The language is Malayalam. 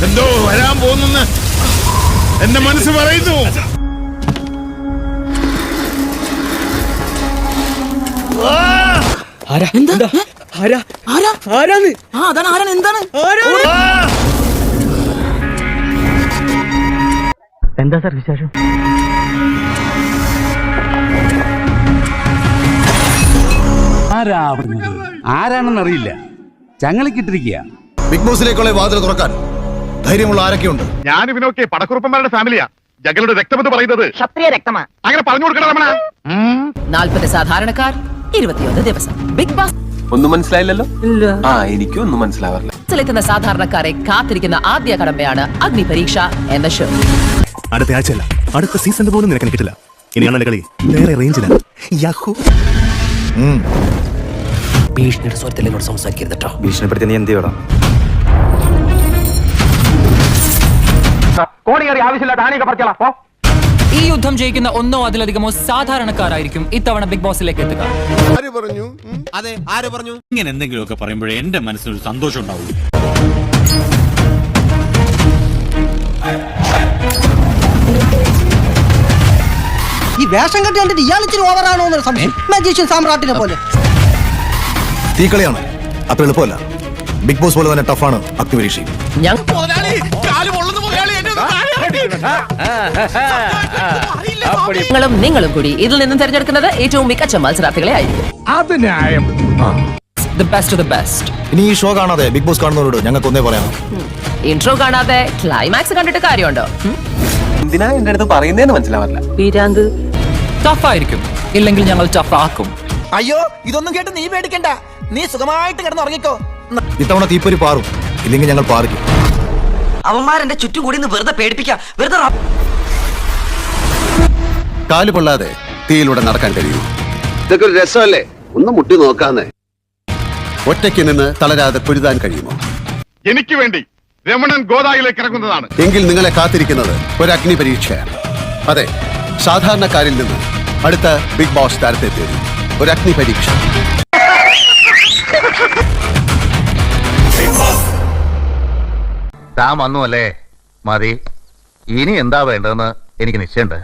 എന്തോ വരാൻ പോകുന്നെന്ന് എന്റെ മനസ്സ് പറയുന്നു. എന്താ സാർ വിശേഷം? ആരാണെന്നറിയില്ല, ചങ്ങലക്കിട്ടിരിക്കുക. ബിഗ് ബോസിലേക്കുള്ള വാതിൽ തുറക്കാൻ ധൈര്യമുള്ള ആരൊക്കെയുണ്ട്? ഞാൻ ഇവനൊക്കെ പടക്കുറുപ്പന്മാരുടെ ഫാമിലിയാ. ജഗലുടെ രക്തമെന്ന് പറയുന്നത് ക്ഷത്രിയ രക്തമാ. അങ്ങനെ പറഞ്ഞു കൊടുക്കണം രമണ. 40 സാധാരണക്കാർ, 21 ദിവസം. ബിഗ് ബോസ് ഒന്നും മനസ്സിലായില്ലല്ലോ? എനിക്കും ഒന്നും മനസ്സിലാവാറില്ല. െത്തുന്ന സാധാരണക്കാരെ കാത്തിരിക്കുന്ന ആദ്യ കടമ്പയാണ് അഗ്നി പരീക്ഷ എന്ന ഷോ. അടുത്ത ആഴ്ചയല്ല, അടുത്ത സീസണിൽ പോലും നിനക്ക് കിട്ടില്ല. ഇനിയാണ് കളി വേറെ റേഞ്ചിലാണ്. ഭീഷണിയുടെ സ്വരത്തിൽ എന്നോട് സംസാരിക്കരുത് കേട്ടോ. ഭീഷണിപ്പെടുത്തി നീ എന്ത് ചെയ്യണം? കോടിയേറി ആവശ്യമില്ലാത്ത ആണിയൊക്കെ പറിച്ചോളാം. ഈ യുദ്ധം ജയിക്കുന്ന ഒന്നോ അതിലധികമോ സാധാരണക്കാരായിരിക്കും ഇത്തവണ ബിഗ് ബോസിലേക്ക് എത്തുക. അതെ, ആര് പറഞ്ഞു? ഇങ്ങനെ എന്തെങ്കിലുമൊക്കെ പറയുമ്പോഴേ എന്റെ മനസ്സിനൊരു സന്തോഷം ഉണ്ടാവും. ഈ വേഷം കെട്ടി കണ്ടിട്ട് ഇയാളിച്ചിരി ഓവറാണോ എന്നൊരു സംശയം. മജീഷ്യൻ സാമ്രാട്ടിനെ പോലെ. തീക്കളിയാണ്, അത്ര എളുപ്പമല്ല. ബിഗ് ബോസ് പോലെ തന്നെ ടഫാണ് അഗ്നിപരീക്ഷയും. നിങ്ങളും കൂടി ഇതിൽ നിന്നും തിരഞ്ഞെടുക്കുന്നത് ഏറ്റവും മികച്ച മത്സരാർത്ഥികളെ ആയിരിക്കും. അത് ന്യായം. The best of the best. ഇനി ഈ ഷോ കാണാതെ ബിഗ് ബോസ് കാണുന്നവരോട് ഞങ്ങൾക്ക് ഒന്നേ പറയാം. ഇൻട്രോ കാണാതെ ക്ലൈമാക്സ് കണ്ടിട്ട് കാര്യമുണ്ടോ? എന്തിനാ എന്റെ അടുത്ത് പറയുന്നതെന്ന് മനസ്സിലാവാറില്ല. വീരാങ്ക് ടഫ് ആയിരിക്കും, ഇല്ലെങ്കിൽ ഞങ്ങൾ ടഫ് ആക്കും. അയ്യോ, ഇതൊന്നും കേട്ട് നീ പേടിക്കണ്ട. നീ സുഖമായിട്ട് കിടന്ന് ഉറങ്ങിക്കോ. ഇത്തവണ തീപ്പൊരി പാറും, ഇല്ലെങ്കിൽ ഞങ്ങൾ പാറിക്കും. അവന്മാരെന്റെ ചുറ്റും കൂടി വെറുതെ പേടിപ്പിക്കാം. വെറുതെ കാല് പൊള്ളാതെ തീയിലൂടെ നടക്കാൻ കഴിയൂ. ഇതൊക്കെ ഒരു രസമല്ലേ? ഒന്ന് മുട്ടി നോക്കാന്നേ. ഒറ്റയ്ക്ക് നിന്ന് തളരാതെ പൊരുതാൻ കഴിയുമോ? എനിക്ക് വേണ്ടി രമണൻ ഗോദായിലേക്ക് ഇറങ്ങുന്നതാണ്. എങ്കിൽ നിങ്ങളെ കാത്തിരിക്കുന്നത് ഒരു അഗ്നി പരീക്ഷയാണ്. അതെ, സാധാരണക്കാരിൽ നിന്ന് അടുത്ത ബിഗ് ബോസ് താരത്തെ തേടി ഒരു അഗ്നി പരീക്ഷ. താൻ വന്നു അല്ലേ? മതി. ഇനി എന്താ വേണ്ടതെന്ന് എനിക്ക് നിശ്ചയമുണ്ട്.